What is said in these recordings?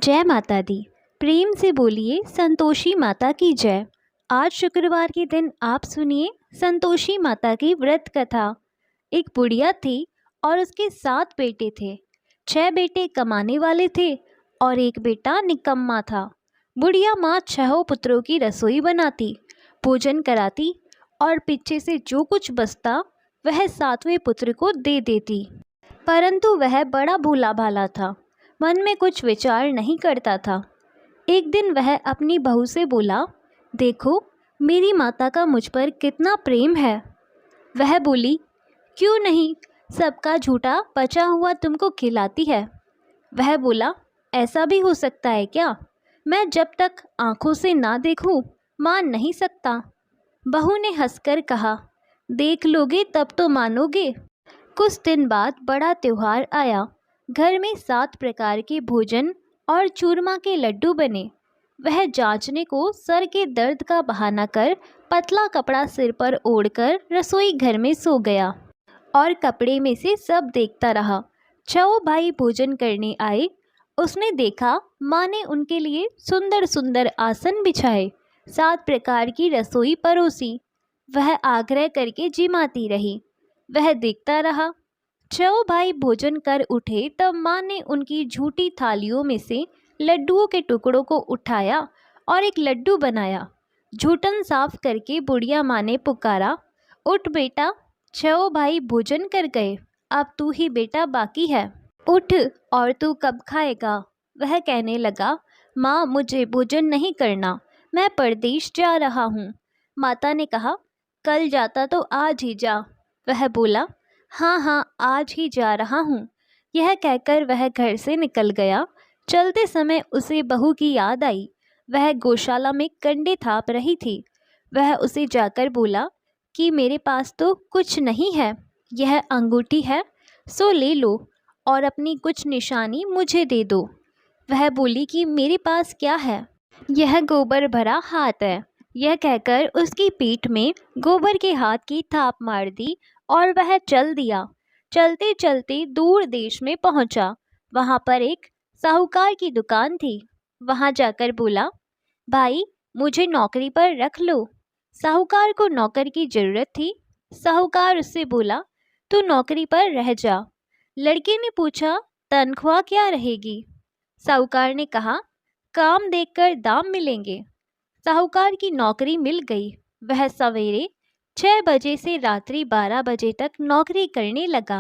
जय माता दी। प्रेम से बोलिए संतोषी माता की जय। आज शुक्रवार के दिन आप सुनिए संतोषी माता की व्रत कथा। एक बुढ़िया थी और उसके 7 बेटे थे। 6 बेटे कमाने वाले थे और एक बेटा निकम्मा था। बुढ़िया माँ 6 पुत्रों की रसोई बनाती, भोजन कराती और पीछे से जो कुछ बचता वह 7वें पुत्र को दे देती। परंतु वह बड़ा भोला भाला था, मन में कुछ विचार नहीं करता था। एक दिन वह अपनी बहू से बोला, देखो मेरी माता का मुझ पर कितना प्रेम है। वह बोली, क्यों नहीं, सबका झूठा बचा हुआ तुमको खिलाती है। वह बोला, ऐसा भी हो सकता है क्या? मैं जब तक आंखों से ना देखूं मान नहीं सकता। बहू ने हंसकर कहा, देख लोगे तब तो मानोगे। कुछ दिन बाद बड़ा त्योहार आया। घर में 7 प्रकार के भोजन और चूरमा के लड्डू बने। वह जांचने को सर के दर्द का बहाना कर पतला कपड़ा सिर पर ओढ़कर रसोई घर में सो गया और कपड़े में से सब देखता रहा। 6 भाई भोजन करने आए। उसने देखा माँ ने उनके लिए सुंदर सुंदर आसन बिछाए, 7 प्रकार की रसोई परोसी। वह आग्रह करके जिमाती रही। वह देखता रहा। 6 भाई भोजन कर उठे तब माँ ने उनकी झूठी थालियों में से लड्डुओं के टुकड़ों को उठाया और एक लड्डू बनाया। झूठन साफ करके बुढ़िया माँ ने पुकारा, उठ बेटा, 6 भाई भोजन कर गए, अब तू ही बेटा बाकी है, उठ और तू कब खाएगा। वह कहने लगा, माँ मुझे भोजन नहीं करना, मैं परदेश जा रहा हूँ। माता ने कहा, कल जाता तो आज ही जा। वह बोला, हाँ हाँ आज ही जा रहा हूँ। यह कहकर वह घर से निकल गया। चलते समय उसे बहू की याद आई। वह गौशाला में कंडे थाप रही थी। वह उसे जाकर बोला कि मेरे पास तो कुछ नहीं है, यह अंगूठी है, सो ले लो और अपनी कुछ निशानी मुझे दे दो। वह बोली कि मेरे पास क्या है, यह गोबर भरा हाथ है। यह कहकर उसकी पीठ में गोबर के हाथ की थाप मार दी और वह चल दिया। चलते चलते दूर देश में पहुंचा। वहां पर एक साहूकार की दुकान थी। वहां जाकर बोला, भाई मुझे नौकरी पर रख लो। साहूकार को नौकर की जरूरत थी। साहूकार उससे बोला, तू नौकरी पर रह जा। लड़के ने पूछा, तनख्वाह क्या रहेगी? साहूकार ने कहा, काम देखकर दाम मिलेंगे। साहूकार की नौकरी मिल गई। वह सवेरे 6 बजे से रात्रि 12 बजे तक नौकरी करने लगा।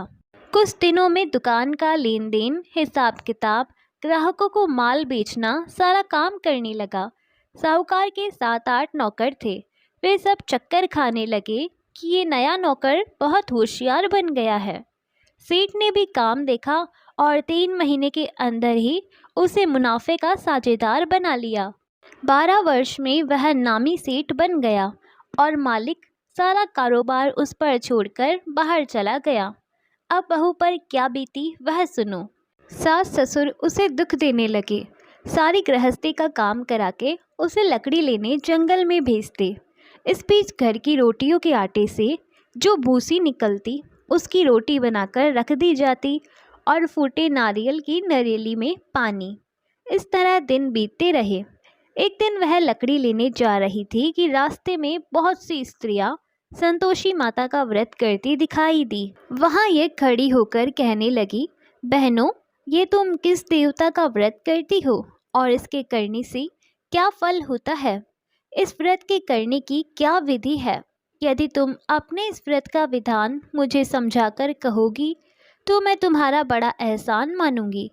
कुछ दिनों में दुकान का लेन देन, हिसाब किताब, ग्राहकों को माल बेचना, सारा काम करने लगा। साहूकार के 7-8 नौकर थे। वे सब चक्कर खाने लगे कि ये नया नौकर बहुत होशियार बन गया है। सेठ ने भी काम देखा और 3 महीने के अंदर ही उसे मुनाफे का साझेदार बना लिया। 12 वर्ष में वह नामी सेठ बन गया और मालिक सारा कारोबार उस पर छोड़कर बाहर चला गया। अब बहू पर क्या बीती वह सुनो। सास ससुर उसे दुख देने लगे। सारी गृहस्थी का काम करा के उसे लकड़ी लेने जंगल में भेजते। इस बीच घर की रोटियों के आटे से जो भूसी निकलती उसकी रोटी बनाकर रख दी जाती और फूटे नारियल की नरेली में पानी। इस तरह दिन बीतते रहे। एक दिन वह लकड़ी लेने जा रही थी कि रास्ते में बहुत सी स्त्रियां संतोषी माता का व्रत करती दिखाई दी। वहां ये खड़ी होकर कहने लगी, बहनों ये तुम किस देवता का व्रत करती हो और इसके करने से क्या फल होता है? इस व्रत के करने की क्या विधि है? यदि तुम अपने इस व्रत का विधान मुझे समझाकर कहोगी तो मैं तुम्हारा बड़ा एहसान मानूंगी।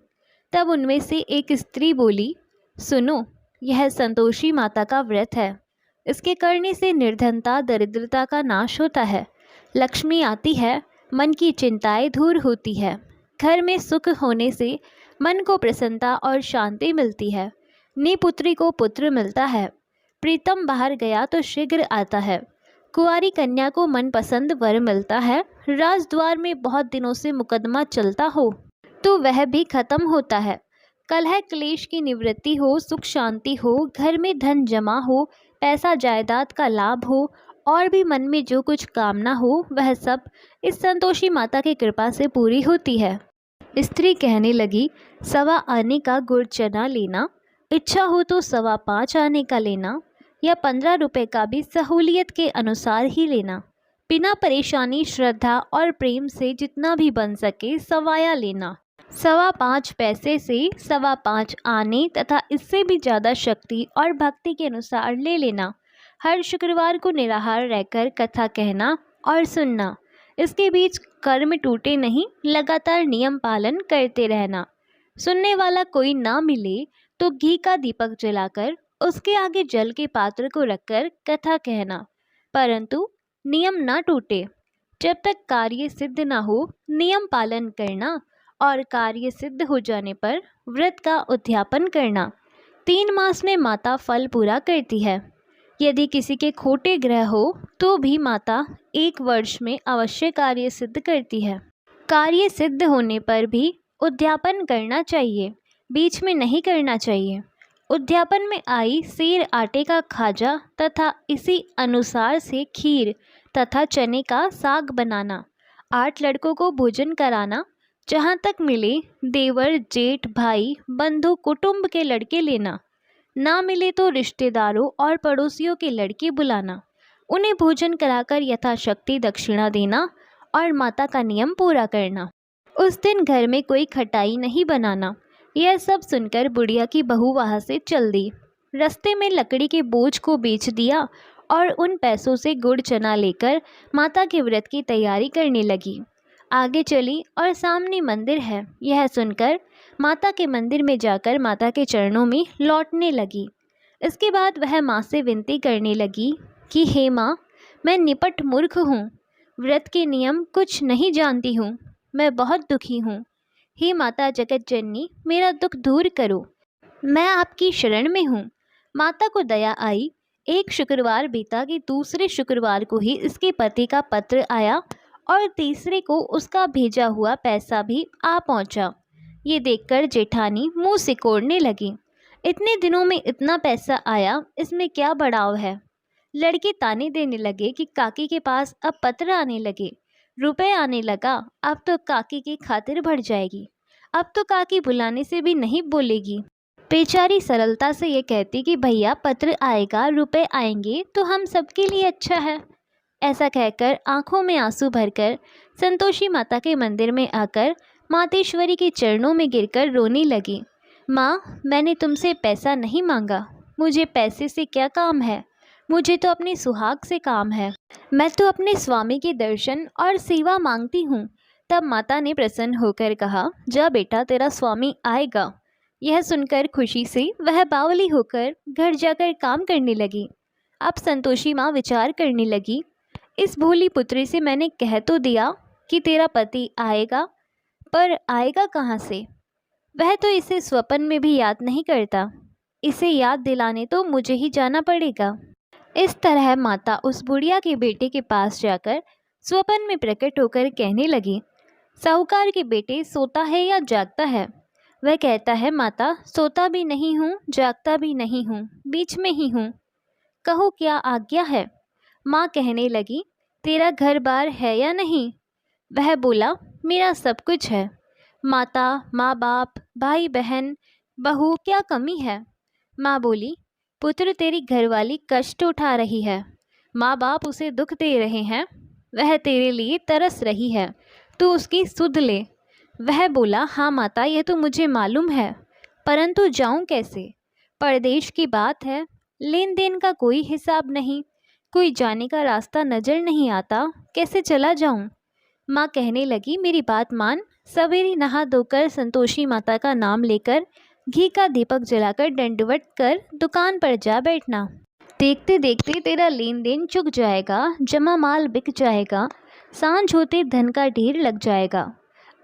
तब उनमें से एक स्त्री बोली, सुनो, यह संतोषी माता का व्रत है। इसके करने से निर्धनता दरिद्रता का नाश होता है, लक्ष्मी आती है, मन की चिंताएं दूर होती है, घर में सुख होने से मन को प्रसन्नता और शांति मिलती है, निपुत्री को पुत्र मिलता है, प्रीतम बाहर गया तो शीघ्र आता है, कुंवारी कन्या को मनपसंद वर मिलता है, राजद्वार में बहुत दिनों से मुकदमा चलता हो तो वह भी खत्म होता है, कलह क्लेश की निवृत्ति हो, सुख शांति हो, घर में धन जमा हो, पैसा जायदाद का लाभ हो और भी मन में जो कुछ कामना हो वह सब इस संतोषी माता की कृपा से पूरी होती है। स्त्री कहने लगी, 1.25 आने का गुड़ चना लेना, इच्छा हो तो 5.25 आने का लेना, या 15 रुपये का भी सहूलियत के अनुसार ही लेना। बिना परेशानी, श्रद्धा और प्रेम से जितना भी बन सके सवाया लेना। 5.25 पैसे से 5.25 आने तथा इससे भी ज़्यादा शक्ति और भक्ति के अनुसार ले लेना। हर शुक्रवार को निराहार रहकर कथा कहना और सुनना। इसके बीच कर्म टूटे नहीं, लगातार नियम पालन करते रहना। सुनने वाला कोई ना मिले तो घी का दीपक जलाकर उसके आगे जल के पात्र को रखकर कथा कहना, परंतु नियम ना टूटे। जब तक कार्य सिद्ध ना हो नियम पालन करना, और कार्य सिद्ध हो जाने पर व्रत का उद्यापन करना। 3 मास में माता फल पूरा करती है। यदि किसी के खोटे ग्रह हो तो भी माता 1 वर्ष में अवश्य कार्य सिद्ध करती है। कार्य सिद्ध होने पर भी उद्यापन करना चाहिए, बीच में नहीं करना चाहिए। उद्यापन में आई सेर आटे का खाजा तथा इसी अनुसार से खीर तथा चने का साग बनाना। 8 लड़कों को भोजन कराना। जहाँ तक मिले देवर, जेठ, भाई, बंधु, कुटुंब के लड़के लेना। ना मिले तो रिश्तेदारों और पड़ोसियों के लड़के बुलाना। उन्हें भोजन कराकर यथाशक्ति दक्षिणा देना और माता का नियम पूरा करना। उस दिन घर में कोई खटाई नहीं बनाना। यह सब सुनकर बुढ़िया की बहू वहाँ से चल दी। रास्ते में लकड़ी के बोझ को बेच दिया और उन पैसों से गुड़ चना लेकर माता के व्रत की तैयारी करने लगी। आगे चली और सामने मंदिर है, यह सुनकर माता के मंदिर में जाकर माता के चरणों में लौटने लगी। इसके बाद वह माँ से विनती करने लगी कि हे माँ, मैं निपट मूर्ख हूँ, व्रत के नियम कुछ नहीं जानती हूँ, मैं बहुत दुखी हूँ। हे माता जगत जननी, मेरा दुख दूर करो, मैं आपकी शरण में हूँ। माता को दया आई। एक शुक्रवार बीता कि दूसरे शुक्रवार को ही इसके पति का पत्र आया और तीसरे को उसका भेजा हुआ पैसा भी आ पहुंचा। ये देखकर जेठानी मुंह सिकोड़ने लगी। इतने दिनों में इतना पैसा आया, इसमें क्या बढ़ाव है। लड़के ताने देने लगे कि काकी के पास अब पत्र आने लगे, रुपए आने लगा, अब तो काकी की खातिर बढ़ जाएगी, अब तो काकी बुलाने से भी नहीं बोलेगी। बेचारी सरलता से ये कहती कि भैया पत्र आएगा, रुपए आएंगे तो हम सबके लिए अच्छा है। ऐसा कहकर आंखों में आंसू भरकर संतोषी माता के मंदिर में आकर मातेश्वरी के चरणों में गिरकर रोने लगी। माँ, मैंने तुमसे पैसा नहीं मांगा, मुझे पैसे से क्या काम है, मुझे तो अपने सुहाग से काम है, मैं तो अपने स्वामी के दर्शन और सेवा मांगती हूँ। तब माता ने प्रसन्न होकर कहा, जा बेटा, तेरा स्वामी आएगा। यह सुनकर खुशी से वह बावली होकर घर जाकर काम करने लगी। अब संतोषी माँ विचार करने लगी, इस भोली पुत्री से मैंने कह तो दिया कि तेरा पति आएगा, पर आएगा कहाँ से। वह तो इसे स्वप्न में भी याद नहीं करता, इसे याद दिलाने तो मुझे ही जाना पड़ेगा। इस तरह माता उस बुढ़िया के बेटे के पास जाकर स्वप्न में प्रकट होकर कहने लगी, साहूकार के बेटे, सोता है या जागता है। वह कहता है, माता, सोता भी नहीं हूँ, जागता भी नहीं हूँ, बीच में ही हूँ, कहो क्या आज्ञा है। माँ कहने लगी, तेरा घर बार है या नहीं। वह बोला, मेरा सब कुछ है, माता, माँ बाप, भाई बहन, बहू, क्या कमी है। माँ बोली, पुत्र, तेरी घरवाली कष्ट उठा रही है, माँ बाप उसे दुख दे रहे हैं, वह तेरे लिए तरस रही है, तू उसकी सुध ले। वह बोला, हाँ माता, यह तो मुझे मालूम है, परंतु जाऊँ कैसे। परदेश की बात है, लेन देन का कोई हिसाब नहीं, कोई जाने का रास्ता नज़र नहीं आता, कैसे चला जाऊं। माँ कहने लगी, मेरी बात मान, सवेरे नहा धोकर संतोषी माता का नाम लेकर घी का दीपक जलाकर दंडवत कर दुकान पर जा बैठना। देखते देखते तेरा लेन देन चुक जाएगा, जमा माल बिक जाएगा, सांझ होते धन का ढेर लग जाएगा।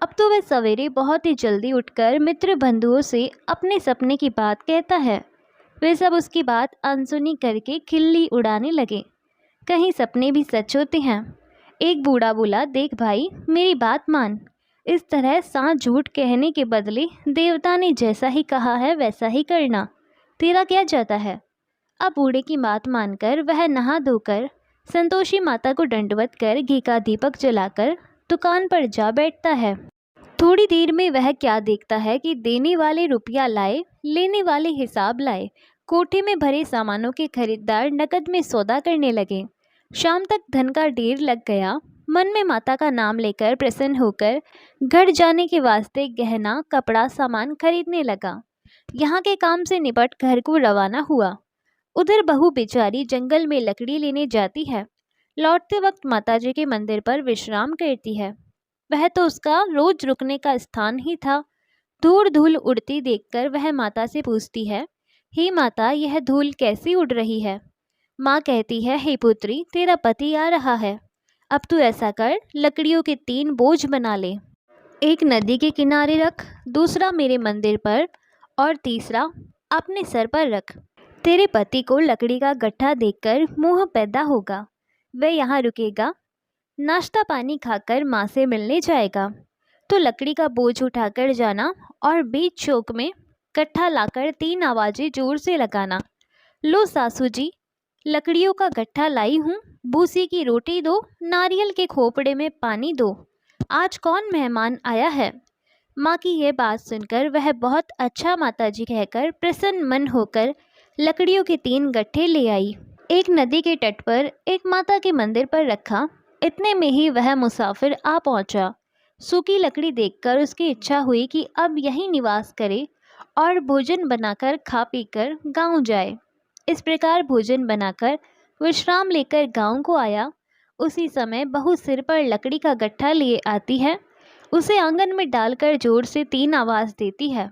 अब तो वह सवेरे बहुत ही जल्दी उठकर मित्र बंधुओं से अपने सपने की बात कहता है। वे सब उसकी बात अनसुनी करके खिल्ली उड़ाने लगे। कहीं सपने भी सच होते हैं। एक बूढ़ा बोला, देख भाई, मेरी बात मान, इस तरह सांझ झूठ कहने के बदले देवता ने जैसा ही कहा है वैसा ही करना, तेरा क्या जाता है। अब बूढ़े की बात मानकर वह नहा धोकर संतोषी माता को दंडवत कर घी का दीपक जलाकर दुकान पर जा बैठता है। थोड़ी देर में वह क्या देखता है कि देने वाले रुपया लाए, लेने वाले हिसाब लाए। कोठे में भरे सामानों के खरीदार नकद में सौदा करने लगे। शाम तक धन का ढेर लग गया। मन में माता का नाम लेकर प्रसन्न होकर घर जाने के वास्ते गहना कपड़ा सामान खरीदने लगा। यहाँ के काम से निपट घर को रवाना हुआ। उधर बहू बेचारी जंगल में लकड़ी लेने जाती है। लौटते वक्त माताजी के मंदिर पर विश्राम करती है। वह तो उसका रोज रुकने का स्थान ही था। धूल धूल उड़ती देखकर वह माता से पूछती है, हे माता, यह धूल कैसी उड़ रही है? माँ कहती है, हे पुत्री, तेरा पति आ रहा है। अब तू ऐसा कर, लकड़ियों के 3 बोझ बना ले। एक नदी के किनारे रख, दूसरा मेरे मंदिर पर और तीसरा अपने सर पर रख। तेरे पति को लकड़ी का गट्ठा देखकर मोह पैदा होगा। वह यहाँ रुकेगा, नाश्ता पानी खाकर माँ से मिलने जाएगा। तो लकड़ी का बोझ उठाकर जाना और बीच चौक में गट्ठा लाकर 3 आवाज़ें जोर से लगाना। लो सासू जी, लकड़ियों का गट्ठा लाई हूँ, भूसी की रोटी दो, नारियल के खोपड़े में पानी दो। आज कौन मेहमान आया है? माँ की यह बात सुनकर वह बहुत अच्छा माताजी कहकर प्रसन्न मन होकर लकड़ियों के 3 गट्ठे ले आई। एक नदी के तट पर एक माता के मंदिर पर रखा। इतने में ही वह मुसाफिर आ पहुंचा। सूखी लकड़ी देखकर उसकी इच्छा हुई कि अब यहीं निवास करे और भोजन बनाकर खा पीकर गांव जाए। इस प्रकार भोजन बनाकर विश्राम लेकर गांव को आया। उसी समय बहू सिर पर लकड़ी का गट्ठा लिए आती है। उसे आंगन में डालकर जोर से 3 आवाज़ देती है।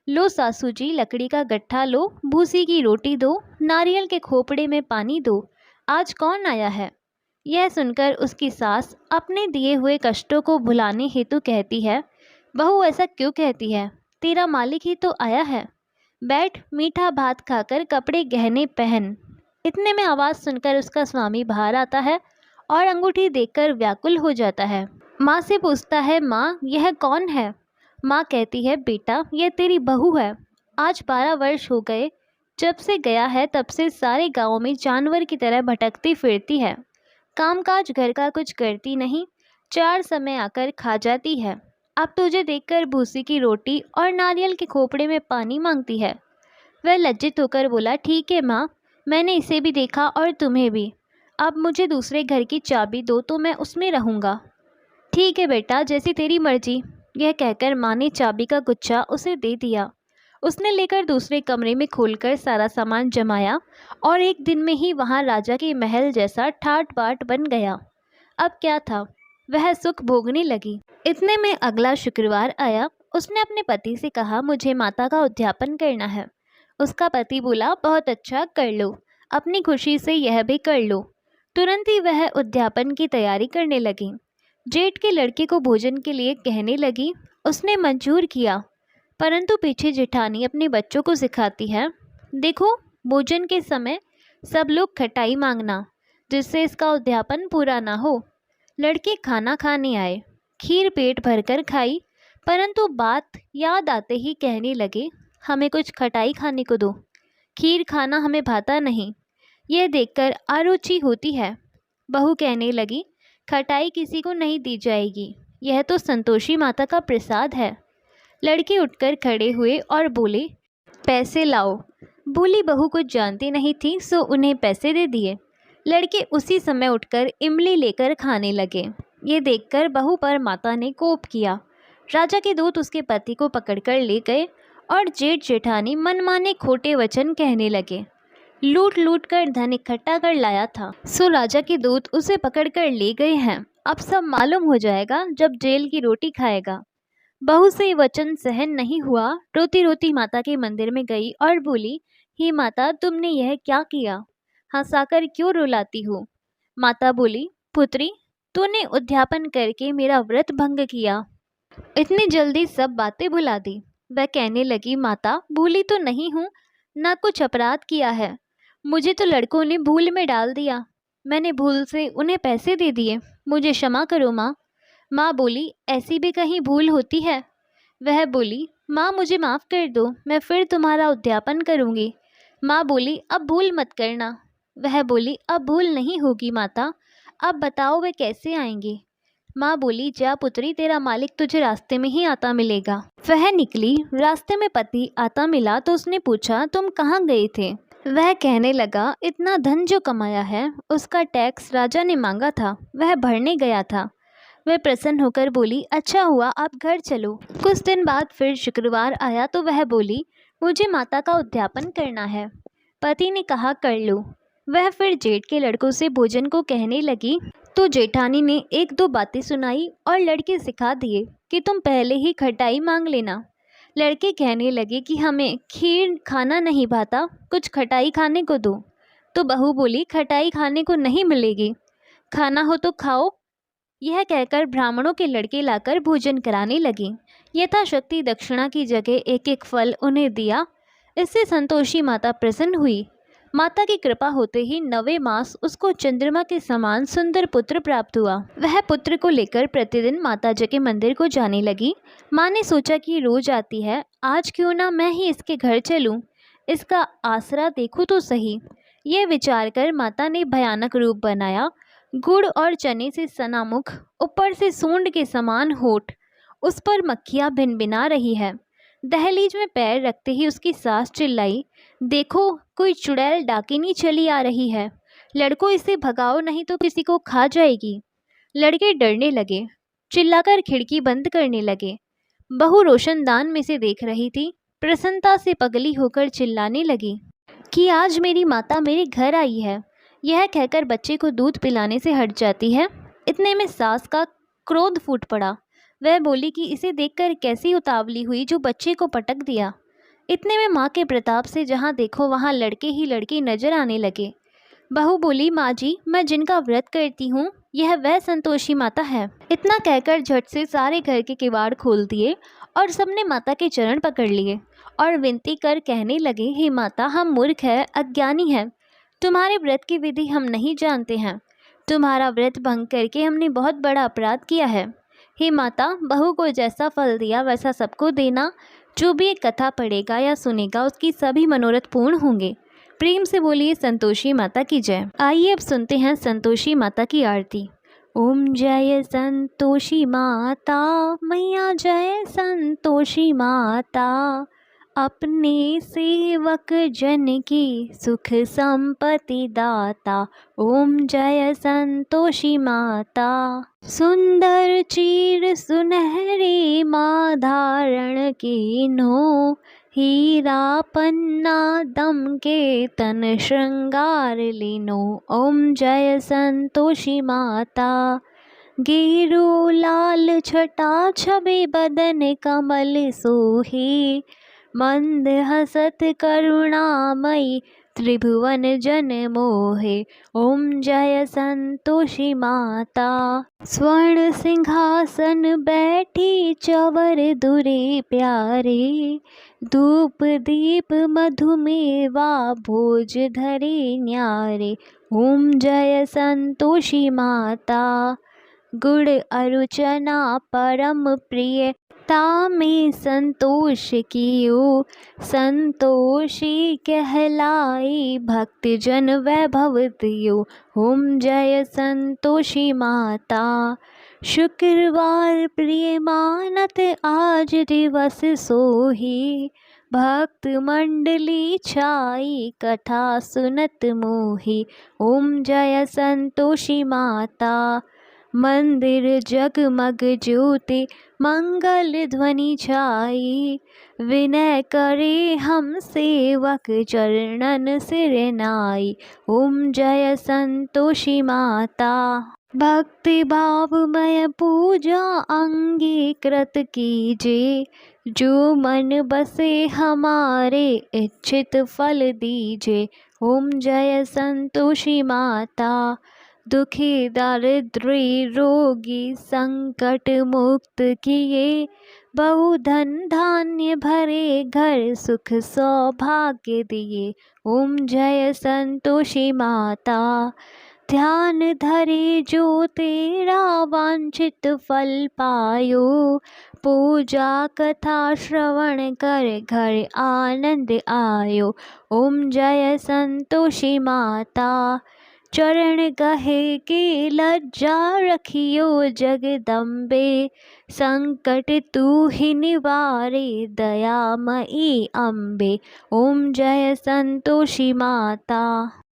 लो सासू जी, लकड़ी का गट्ठा लो, भूसी की रोटी दो, नारियल के खोपड़े में पानी दो। आज कौन आया है? यह सुनकर उसकी सास अपने दिए हुए कष्टों को भुलाने हेतु कहती है, बहू ऐसा क्यों कहती है? तेरा मालिक ही तो आया है। बैठ, मीठा भात खाकर कपड़े गहने पहन। इतने में आवाज़ सुनकर उसका स्वामी बाहर आता है और अंगूठी देखकर व्याकुल हो जाता है। माँ से पूछता है, माँ यह कौन है? माँ कहती है, बेटा यह तेरी बहू है। आज 12 वर्ष हो गए जब से गया है, तब से सारे गाँव में जानवर की तरह भटकती फिरती है। कामकाज घर का कुछ करती नहीं, 4 समय आकर खा जाती है। अब तुझे देखकर भूसी की रोटी और नारियल के खोपड़े में पानी मांगती है। वह लज्जित होकर बोला, ठीक है माँ, मैंने इसे भी देखा और तुम्हें भी। अब मुझे दूसरे घर की चाबी दो तो मैं उसमें रहूँगा। ठीक है बेटा, जैसी तेरी मर्जी। यह कहकर माँ ने चाबी का गुच्छा उसे दे दिया। उसने लेकर दूसरे कमरे में खोलकर सारा सामान जमाया और एक दिन में ही वहाँ राजा के महल जैसा ठाट बाट बन गया। अब क्या था, वह सुख भोगने लगी। इतने में अगला शुक्रवार आया। उसने अपने पति से कहा, मुझे माता का उद्यापन करना है। उसका पति बोला, बहुत अच्छा, कर लो, अपनी खुशी से यह भी कर लो। तुरंत ही वह उद्यापन की तैयारी करने लगी। जेठ के लड़के को भोजन के लिए कहने लगी। उसने मंजूर किया, परंतु पीछे जेठानी अपने बच्चों को सिखाती है, देखो भोजन के समय सब लोग खटाई मांगना, जिससे इसका उद्यापन पूरा ना हो। लड़के खाना खाने आए, खीर पेट भरकर खाई, परंतु बात याद आते ही कहने लगे, हमें कुछ खटाई खाने को दो, खीर खाना हमें भाता नहीं। यह देखकर अरुचि होती है। बहू कहने लगी, खटाई किसी को नहीं दी जाएगी, यह तो संतोषी माता का प्रसाद है। लड़के उठकर खड़े हुए और बोले, पैसे लाओ। भोली बहू कुछ जानती नहीं थी, सो उन्हें पैसे दे दिए। लड़के उसी समय उठकर इमली लेकर खाने लगे। ये देखकर बहू पर माता ने कोप किया। राजा के दूत उसके पति को पकड़कर ले गए और जेठ जेठानी मनमाने खोटे वचन कहने लगे। लूट लूट कर धन इकट्ठा कर लाया था, सो राजा के दूत उसे पकड़कर ले गए हैं। अब सब मालूम हो जाएगा जब जेल की रोटी खाएगा। बहू से वचन सहन नहीं हुआ। रोती रोती माता के मंदिर में गई और बोली, हे माता, तुमने यह क्या किया? हंसाकर क्यों रुलाती हो? माता बोली, पुत्री, तूने उद्यापन करके मेरा व्रत भंग किया। इतनी जल्दी सब बातें भुला दी। वह कहने लगी, माता, भूली तो नहीं हूँ, ना कुछ अपराध किया है। मुझे तो लड़कों ने भूल में डाल दिया। मैंने भूल से उन्हें पैसे दे दिए। मुझे क्षमा करो माँ। माँ बोली, ऐसी भी कहीं भूल होती है? वह बोली, माँ मुझे माफ़ कर दो, मैं फिर तुम्हारा उद्यापन करूँगी। माँ बोली, अब भूल मत करना। वह बोली, अब भूल नहीं होगी माता। अब बताओ वे कैसे आएंगे? माँ बोली, जा पुत्री, तेरा मालिक तुझे रास्ते में ही आता मिलेगा। वह निकली। रास्ते में पति आता मिला तो उसने पूछा, तुम कहाँ गए थे? वह कहने लगा, इतना धन जो कमाया है उसका टैक्स राजा ने मांगा था, वह भरने गया था। वह प्रसन्न होकर बोली, अच्छा हुआ, आप घर चलो। कुछ दिन बाद फिर शुक्रवार आया तो वह बोली, मुझे माता का उद्यापन करना है। पति ने कहा, कर लो। वह फिर जेठ के लड़कों से भोजन को कहने लगी तो जेठानी ने एक दो बातें सुनाई और लड़के सिखा दिए कि तुम पहले ही खटाई मांग लेना। लड़के कहने लगे कि हमें खीर खाना नहीं भाता, कुछ खटाई खाने को दो। तो बहू बोली, खटाई खाने को नहीं मिलेगी, खाना हो तो खाओ। यह कहकर ब्राह्मणों के लड़के लाकर भोजन कराने लगी। यथाशक्ति दक्षिणा की जगह एक एक फल उन्हें दिया। इससे संतोषी माता प्रसन्न हुई। माता की कृपा होते ही 9वें मास उसको चंद्रमा के समान सुंदर पुत्र प्राप्त हुआ। वह पुत्र को लेकर प्रतिदिन माता जी के मंदिर को जाने लगी। माँ ने सोचा कि रोज आती है, आज क्यों ना मैं ही इसके घर चलूं, इसका आसरा देखूं तो सही। यह विचार कर माता ने भयानक रूप बनाया। गुड़ और चने से सना मुख, ऊपर से सूंड के समान होठ, उस पर मक्खियाँ भिनभिना रही है। दहलीज में पैर रखते ही उसकी सास चिल्लाई, देखो कोई चुड़ैल डाकिनी चली आ रही है, लड़कों इसे भगाओ नहीं तो किसी को खा जाएगी। लड़के डरने लगे, चिल्लाकर खिड़की बंद करने लगे। बहू रोशनदान में से देख रही थी। प्रसन्नता से पगली होकर चिल्लाने लगी कि आज मेरी माता मेरे घर आई है। यह कहकर बच्चे को दूध पिलाने से हट जाती है। इतने में सास का क्रोध फूट पड़ा। वह बोली कि इसे देखकर कैसी उतावली हुई जो बच्चे को पटक दिया। इतने में माँ के प्रताप से जहाँ देखो वहाँ लड़के ही लड़के नजर आने लगे। बहू बोली, माँ जी, मैं जिनका व्रत करती हूँ यह वह संतोषी माता है। इतना कहकर झट से सारे घर के किवाड़ खोल दिए और सबने माता के चरण पकड़ लिए और विनती कर कहने लगे, हे माता, हम मूर्ख है, अज्ञानी है, तुम्हारे व्रत की विधि हम नहीं जानते हैं। तुम्हारा व्रत भंग करके हमने बहुत बड़ा अपराध किया है। हे माता, बहू को जैसा फल दिया वैसा सबको देना। जो भी एक कथा पढ़ेगा या सुनेगा उसकी सभी मनोरथ पूर्ण होंगे। प्रेम से बोलिए संतोषी माता की जय। आइए अब सुनते हैं संतोषी माता की आरती। ओम जय संतोषी माता, मैया जय संतोषी माता, अपने सेवक जन की सुख संपत्ति दाता। ओम जय संतोषी माता। सुंदर चीर सुनहरी माँ धारण कीन्हो, हीरा पन्ना दम के तन श्रृंगार लीनो। ओम जय संतोषी माता। गेरू लाल छटा छवि बदन कमल सोही, मंद हसत करुणामयी त्रिभुवन जन मोहे। ओम जय संतोषी माता। स्वर्ण सिंहासन बैठी चवर दुरे प्यारे, धूप दीप मधुमेवा भोज धरे न्यारे। ओम जय संतोषी माता। गुड़ अरुचना परम प्रिय, तामे संतोष कियो, संतोषी कहलाई भक्त जन वैभव दियो। ओम जय संतोषी माता। शुक्रवार प्रिय मानत आज दिवस सोही, भक्त मंडली छाई कथा सुनत मोही। ओम जय संतोषी माता। मंदिर जगमग ज्योति मंगल ध्वनि छाई, विनय करे हम सेवक चरणन सिर नाई। ओम जय संतोषी माता। भक्ति भावमय पूजा अंगीकृत कीजे, जो मन बसे हमारे इच्छित फल दीजे। ओम जय संतोषी माता। दुखी दारिद्र्य रोगी संकट मुक्त किए, बहुधन धान्य भरे घर सुख सौभाग्य दिए। ओम जय संतोषी माता। ध्यान धरे जो तेरा वांछित फल पायो, पूजा कथा श्रवण कर घर आनंद आयो। ओम जय संतोषी माता। चरण कहे के लज्जा रखियो जगदम्बे, संकट तू ही निवारे दयामयी अम्बे। ओम जय संतोषी माता।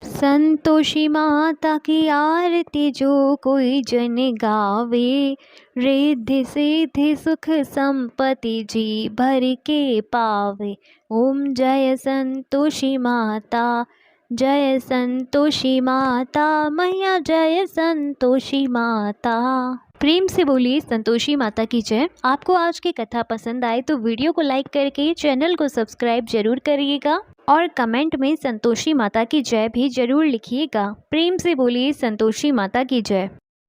संतोषी माता की आरती जो कोई जन गावे, रिद्धि सिद्धि सुख संपत्ति जी भर के पावे। ओम जय संतोषी माता, जय संतोषी माता, मैया जय संतोषी माता। प्रेम से बोलिए संतोषी माता की जय। आपको आज की कथा पसंद आए तो वीडियो को लाइक करके चैनल को सब्सक्राइब जरूर करिएगा और कमेंट में संतोषी माता की जय भी जरूर लिखिएगा। प्रेम से बोलिए संतोषी माता की जय।